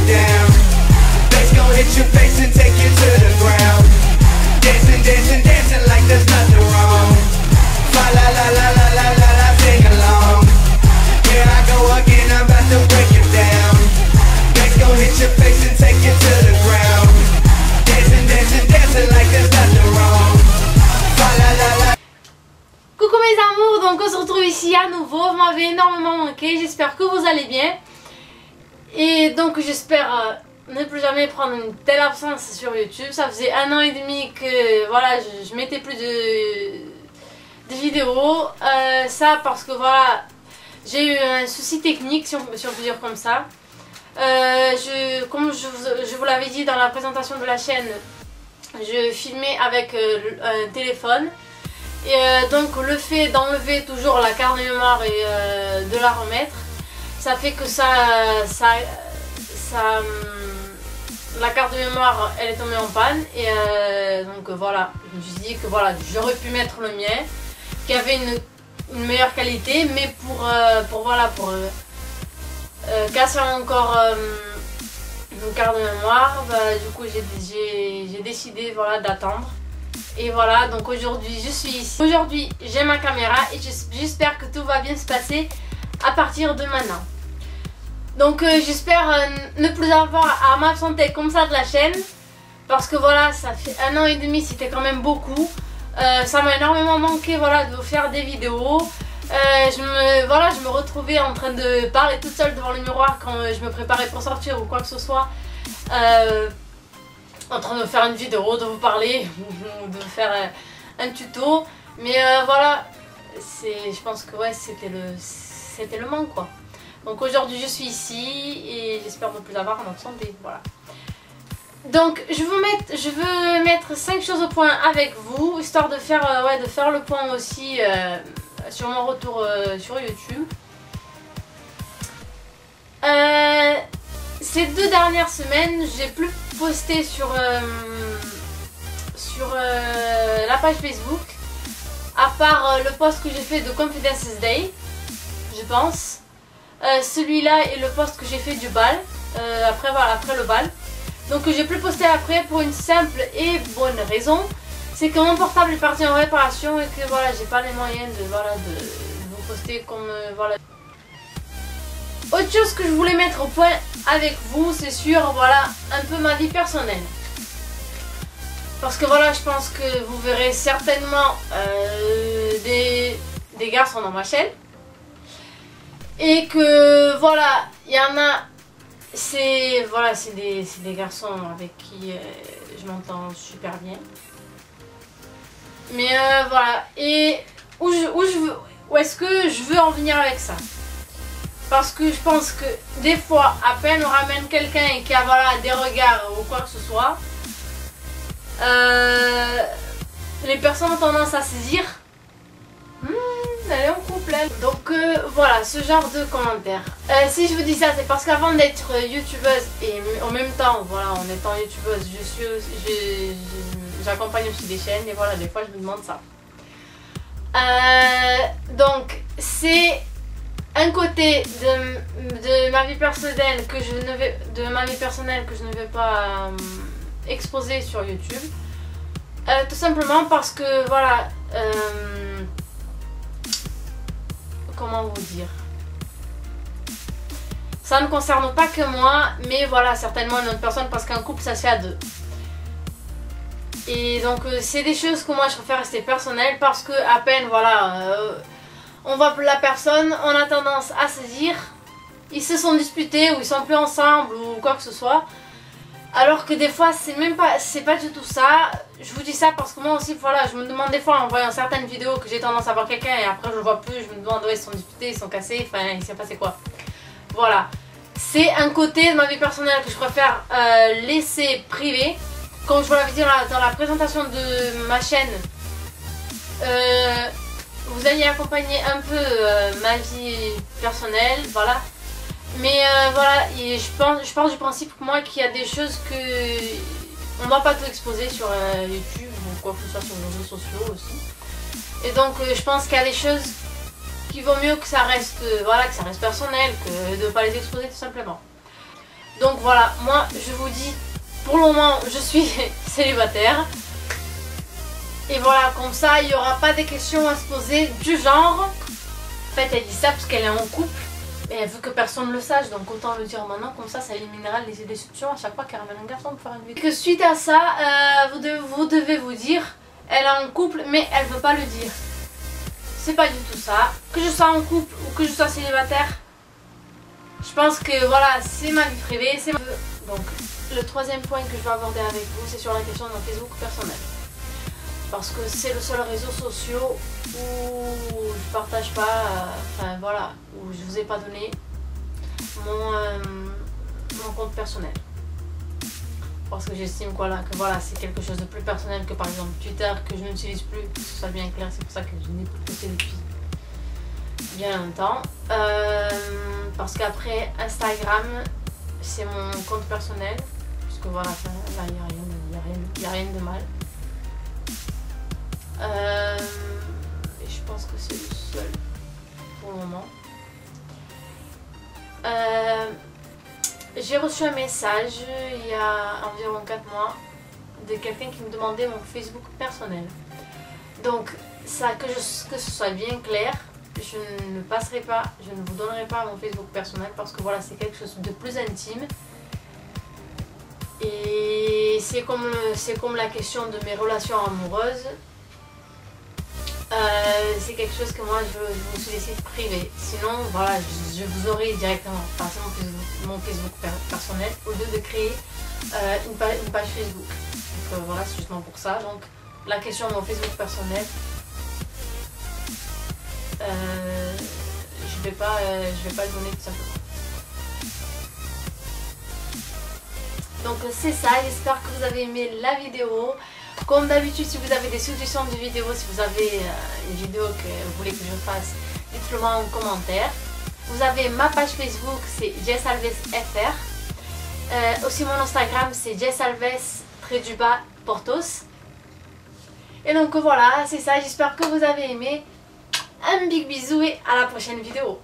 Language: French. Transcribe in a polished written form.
down. Bass gon' hit your face and take you to the ground. Dancing, dancing, dancing like there's nothing wrong. Fa la la la la la la la, sing along. Here I go again, I'm about to break it down. Bass gon' hit your face and take you to the ground. Dancing, dancing, dancing like there's nothing wrong. Fa la la la. Coucou mes amours, donc on se retrouve ici à nouveau, vous m'avez énormément manqué, j'espère que vous allez bien. Et donc j'espère ne plus jamais prendre une telle absence sur YouTube. Ça faisait 1 an et demi que voilà, je mettais plus de vidéos. Ça parce que voilà, j'ai eu un souci technique, si on peut dire comme ça. Comme je vous l'avais dit dans la présentation de la chaîne, je filmais avec un téléphone. Et donc le fait d'enlever toujours la carte de mémoire et de la remettre, ça fait que la carte de mémoire elle est tombée en panne. Et donc voilà, je me suis dit que voilà, j'aurais pu mettre le mien qui avait une meilleure qualité, mais pour casser encore une carte de mémoire, du coup j'ai décidé voilà, d'attendre. Et voilà, donc aujourd'hui je suis ici. Aujourd'hui j'ai ma caméra et j'espère que tout va bien se passer à partir de maintenant. Donc j'espère ne plus avoir à m'absenter comme ça de la chaîne. Parce que voilà, ça fait 1 an et demi, c'était quand même beaucoup. Ça m'a énormément manqué voilà, de vous faire des vidéos. Je me retrouvais en train de parler toute seule devant le miroir quand je me préparais pour sortir ou quoi que ce soit. En train de faire une vidéo, de vous parler ou de faire un tuto, mais voilà, je pense que ouais, c'était le manque quoi. Donc aujourd'hui je suis ici et j'espère ne plus avoir en absenté, voilà. Donc je veux mettre 5 choses au point avec vous, histoire de faire le point aussi sur mon retour sur YouTube. Ces 2 dernières semaines, j'ai plus posté sur la page Facebook, à part le post que j'ai fait de Confidence Day, je pense. Celui-là est le post que j'ai fait du bal, après le bal. Donc j'ai plus posté après pour une simple et bonne raison, c'est que mon portable est parti en réparation et que voilà, j'ai pas les moyens de vous poster comme voilà. Autre chose que je voulais mettre au point avec vous, c'est sur voilà, un peu ma vie personnelle. Parce que voilà, je pense que vous verrez certainement des garçons dans ma chaîne. Et que voilà, il y en a, c'est des garçons avec qui je m'entends super bien. Mais voilà, et où est-ce que je veux en venir avec ça? Parce que je pense que des fois, à peine on ramène quelqu'un qui a voilà, des regards ou quoi que ce soit, les personnes ont tendance à se dire elle est en couple elle. Donc voilà, ce genre de commentaires. Si je vous dis ça, c'est parce qu'avant d'être youtubeuse et en même temps, voilà, en étant youtubeuse, j'accompagne aussi des chaînes et voilà, des fois je me demande ça. Donc c'est un côté de ma vie personnelle que je ne vais pas exposer sur YouTube, tout simplement parce que voilà, comment vous dire, ça ne concerne pas que moi, mais voilà, certainement une autre personne, parce qu'un couple ça se fait à 2. Et donc c'est des choses que moi je préfère rester personnelles, parce que à peine voilà, on voit la personne, on a tendance à se dire ils se sont disputés ou ils sont plus ensemble ou quoi que ce soit, alors que des fois c'est pas du tout ça. Je vous dis ça parce que moi aussi voilà, je me demande des fois en voyant certaines vidéos que j'ai tendance à voir quelqu'un et après je le vois plus, je me demande ouais, ils sont disputés, ils sont cassés, enfin il s'est passé quoi. Voilà, c'est un côté de ma vie personnelle que je préfère laisser privé. Comme je vous l'avais dit dans la présentation de ma chaîne, vous allez accompagner un peu ma vie personnelle, voilà. Mais voilà, et je pars du principe que moi qu'il y a des choses que on ne va pas tout exposer sur YouTube ou quoi que ce soit sur les réseaux sociaux aussi. Et donc je pense qu'il y a des choses qui vaut mieux que ça reste, voilà, que ça reste personnel, que de ne pas les exposer tout simplement. Donc voilà, moi je vous dis, pour le moment je suis célibataire. Et voilà, comme ça il n'y aura pas des questions à se poser du genre. En fait elle dit ça parce qu'elle est en couple. Et elle veut que personne ne le sache, donc autant le dire maintenant, comme ça éliminera les déceptions à chaque fois qu'elle ramène un garçon pour faire une vidéo. Que suite à ça, vous devez vous dire, elle est en couple mais elle veut pas le dire. C'est pas du tout ça. Que je sois en couple ou que je sois célibataire, je pense que voilà, c'est ma vie privée, c'est ma... Donc le troisième point que je vais aborder avec vous, c'est sur la question de mon Facebook personnel. Parce que c'est le seul réseau social où je partage pas, enfin voilà, où je vous ai pas donné mon compte personnel. Parce que j'estime que voilà, c'est quelque chose de plus personnel que par exemple Twitter, que je n'utilise plus, que ce soit bien clair, c'est pour ça que je n'ai plus posté depuis bien longtemps. Parce qu'après Instagram, c'est mon compte personnel, puisque voilà, là il n'y a rien de mal. Et je pense que c'est le seul pour le moment. J'ai reçu un message il y a environ 4 mois de quelqu'un qui me demandait mon Facebook personnel. Donc ça, que ce soit bien clair, je ne passerai pas, je ne vous donnerai pas mon Facebook personnel parce que voilà, c'est quelque chose de plus intime. Et c'est comme la question de mes relations amoureuses. C'est quelque chose que moi je vous sollicite privé. Sinon voilà, je vous aurai directement passé mon Facebook personnel au lieu de créer une page Facebook. Donc voilà, c'est justement pour ça. Donc la question de mon Facebook personnel, je vais pas le donner tout simplement. Donc c'est ça, j'espère que vous avez aimé la vidéo. Comme d'habitude, si vous avez des suggestions de vidéos, si vous avez une vidéo que vous voulez que je fasse, dites-le moi en commentaire. Vous avez ma page Facebook, c'est JessAlvesFR. Aussi mon Instagram, c'est JessAlves_Portos. Et donc voilà, c'est ça, j'espère que vous avez aimé. Un big bisou et à la prochaine vidéo.